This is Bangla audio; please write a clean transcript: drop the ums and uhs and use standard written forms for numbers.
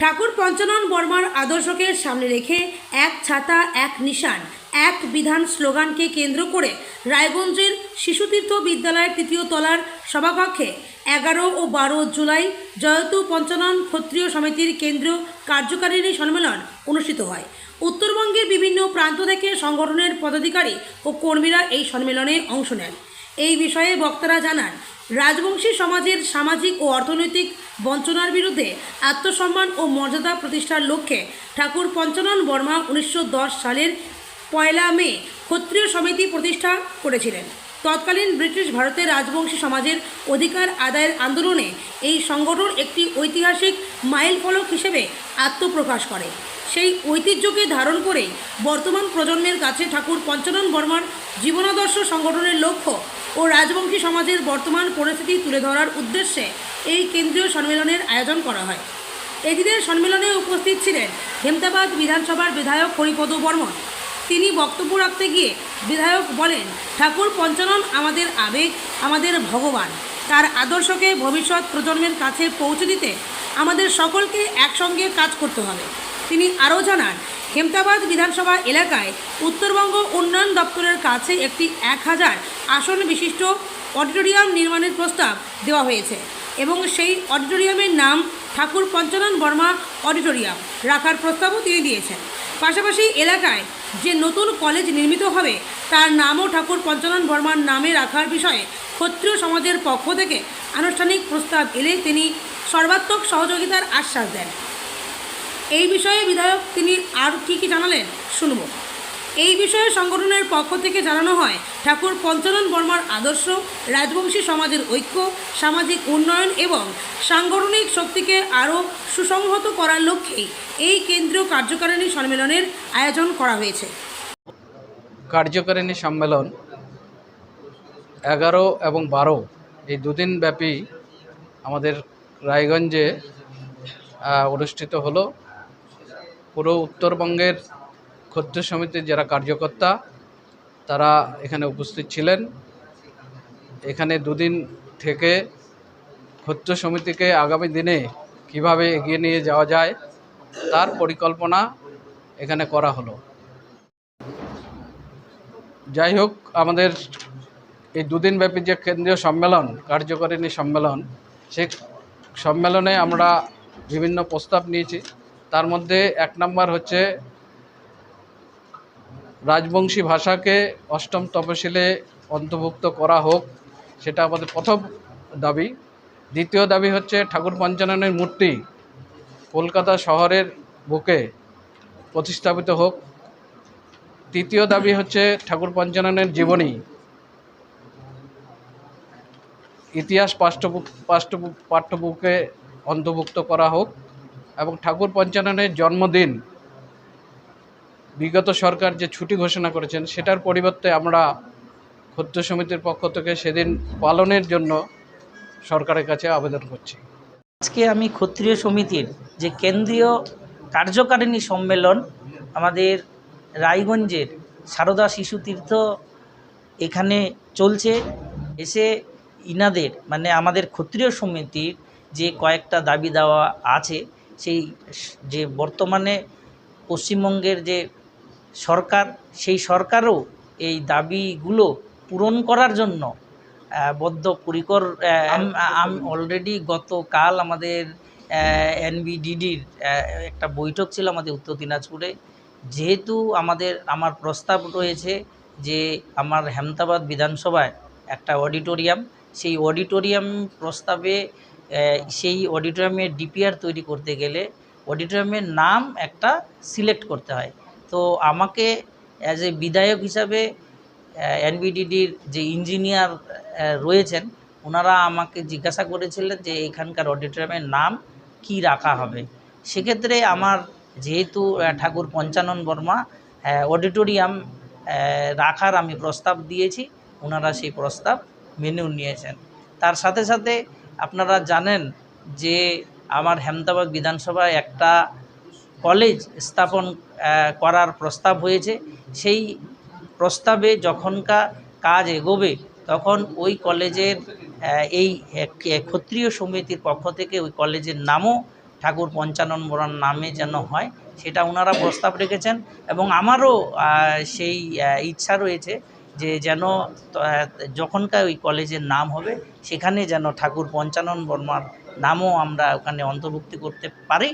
ঠাকুর পঞ্চানন বর্মার আদর্শকে সামনে রেখে এক ছাতা এক নিশান এক বিধান স্লোগানকে কেন্দ্র করে রায়গঞ্জের শিশুতীর্থ বিদ্যালয়ের তৃতীয় তলার সভাকক্ষে 11 ও 12 জুলাই জয়তু পঞ্চানন ক্ষত্রিয় সমিতির কেন্দ্রীয় কার্যকারিণী সম্মেলন অনুষ্ঠিত হয়। উত্তরবঙ্গের বিভিন্ন প্রান্ত থেকে সংগঠনের পদাধিকারী ও কর্মীরা এই সম্মেলনে অংশ নেন। এই বিষয়ে বক্তারা জানান, রাজবংশী সমাজের সামাজিক ও অর্থনৈতিক বঞ্চনার বিরুদ্ধে আত্মসম্মান ও মর্যাদা প্রতিষ্ঠার লক্ষ্যে ঠাকুর পঞ্চানন বর্মা 1910 সালের 1 মে ক্ষত্রিয় সমিতি প্রতিষ্ঠা করেছিলেন। তৎকালীন ব্রিটিশ ভারতের রাজবংশী সমাজের অধিকার আদায়ের আন্দোলনে এই সংগঠন একটি ঐতিহাসিক মাইলফলক হিসেবে আত্মপ্রকাশ করে। সেই ঐতিহ্যকে ধারণ করেই বর্তমান প্রজন্মের কাছে ঠাকুর পঞ্চানন বর্মার জীবনাদর্শ সংগঠনের লক্ষ্য ও রাজবংশী সমাজের বর্তমান পরিস্থিতি তুলে ধরার উদ্দেশ্যে এই কেন্দ্রীয় সম্মেলনের আয়োজন করা হয়। এদিনের সম্মেলনে উপস্থিত ছিলেন হেমতাবাদ বিধানসভার বিধায়ক হরিপদ বর্মন। তিনি বক্তব্য রাখতে গিয়ে বিধায়ক বলেন, ঠাকুর পঞ্চানন আমাদের আবেগ, আমাদের ভগবান। তার আদর্শকে ভবিষ্যৎ প্রজন্মের কাছে পৌঁছে দিতে আমাদের সকলকে একসঙ্গে কাজ করতে হবে। তিনি আরও জানান, হেমতাবাদ বিধানসভা এলাকায় উত্তরবঙ্গ উন্নয়ন দপ্তরের কাছে একটি 1000 আসন বিশিষ্ট অডিটোরিয়াম নির্মাণের প্রস্তাব দেওয়া হয়েছে এবং সেই অডিটোরিয়ামের নাম ঠাকুর পঞ্চানন বর্মা অডিটোরিয়াম রাখার প্রস্তাবও তিনি দিয়েছেন। পাশাপাশি এলাকায় যে নতুন কলেজ নির্মিত হবে তার নামও ঠাকুর পঞ্চানন বর্মার নামে রাখার বিষয়ে ক্ষত্রিয় সমাজের পক্ষ থেকে আনুষ্ঠানিক প্রস্তাব এলে তিনি সর্বাত্মক সহযোগিতার আশ্বাস দেন। এই বিষয়ে বিধায়ক তিনি আর কি জানালেন শুনব। এই বিষয়ে সংগঠনের পক্ষ থেকে জানানো হয়, ঠাকুর পঞ্চানন বর্মার আদর্শ রাজবংশী সমাজের ঐক্য, সামাজিক উন্নয়ন এবং সাংগঠনিক শক্তিকে আরও সুসংহত করার লক্ষ্যেই এই কেন্দ্রীয় কার্যকারিণী সম্মেলনের আয়োজন করা হয়েছে। কার্যকারিণী সম্মেলন 11 এবং 12 এই দুদিন ব্যাপী আমাদের রায়গঞ্জে অনুষ্ঠিত হলো। পুরো উত্তরবঙ্গের ক্ষত্রিয় সমিতির যারা কার্যকর্তা তারা এখানে উপস্থিত ছিলেন। এখানে দুদিন থেকে ক্ষত্রিয় সমিতিকে আগামী দিনে কিভাবে এগিয়ে নিয়ে যাওয়া যায় তার পরিকল্পনা এখানে করা হলো। যাই হোক, আমাদের এই দুদিন ব্যাপী যে কেন্দ্রীয় সম্মেলন, কার্যকারিণী সম্মেলন, সেই সম্মেলনে আমরা বিভিন্ন প্রস্তাব নিয়েছি। তার মধ্যে 1 নম্বর হচ্ছে রাজবংশী ভাষাকে 8ম তফসিলে অন্তর্ভুক্ত করা হোক, সেটা আমাদের প্রথম দাবি। দ্বিতীয় দাবি হচ্ছে ঠাকুর পঞ্চাননের মূর্তি কলকাতা শহরের বুকে প্রতিস্থাপিত হোক। তৃতীয় দাবি হচ্ছে ঠাকুর পঞ্চাননের জীবনী ইতিহাস পাঠ্যবুকে অন্তর্ভুক্ত করা হোক এবং ঠাকুর পঞ্চাননের জন্মদিন বিগত সরকার যে ছুটি ঘোষণা করেছেন সেটার পরিবর্তে আমরা ক্ষত্রিয় সমিতির পক্ষ থেকে সেদিন পালনের জন্য সরকারের কাছে আবেদন করছি। আজকে আমি ক্ষত্রিয় সমিতির যে কেন্দ্রীয় কার্যকারিণী সম্মেলন আমাদের রায়গঞ্জের সারদা শিশুতীর্থ এখানে চলছে, এসে ইনাদের মানে আমাদের ক্ষত্রিয় সমিতির যে কয়েকটা দাবি দেওয়া আছে, সেই যে বর্তমানে পশ্চিমবঙ্গের যে সরকার, সেই সরকারও এই দাবিগুলো পূরণ করার জন্য বদ্ধপরিকর। অলরেডি গতকাল আমাদের এনবিডিডির একটা বৈঠক ছিল আমাদের উত্তর দিনাজপুরে। যেহেতু আমার প্রস্তাব রয়েছে যে আমার হেমতাবাদ বিধানসভায় একটা অডিটোরিয়াম, সেই অডিটোরিয়াম প্রস্তাবে সেই অডিটোরিয়ামের ডিপিআর তৈরি করতে গেলে অডিটোরিয়ামের নাম একটা সিলেক্ট করতে হয়। তো আমাকে অ্যাজ এ বিধায়ক হিসাবে এনবিডিডির যে ইঞ্জিনিয়ার রয়েছেন ওনারা আমাকে জিজ্ঞাসা করেছিলেন যে এখানকার অডিটোরিয়ামের নাম কি রাখা হবে। সেক্ষেত্রে আমার যেহেতু ঠাকুর পঞ্চানন বর্মা অডিটোরিয়াম রাখার আমি প্রস্তাব দিয়েছি, ওনারা সেই প্রস্তাব মেনে নিয়েছেন। তার সাথে সাথে আপনারা জানেন যে আমার হেমতাবাদ বিধানসভায় একটা কলেজ স্থাপন করার প্রস্তাব হয়েছে। সেই প্রস্তাবে যখনকার কাজ এগোবে তখন ওই কলেজের এই ক্ষত্রিয় সমিতির পক্ষ থেকে ওই কলেজের নামও ঠাকুর পঞ্চানন বর্মার নামে যেন হয়, সেটা ওনারা প্রস্তাব রেখেছেন। এবং আমারও সেই ইচ্ছা রয়েছে যে যেন যখনকার ওই কলেজের নাম হবে সেখানে যেন ঠাকুর পঞ্চানন বর্মার নামও আমরা ওখানে অন্তর্ভুক্তি করতে পারি।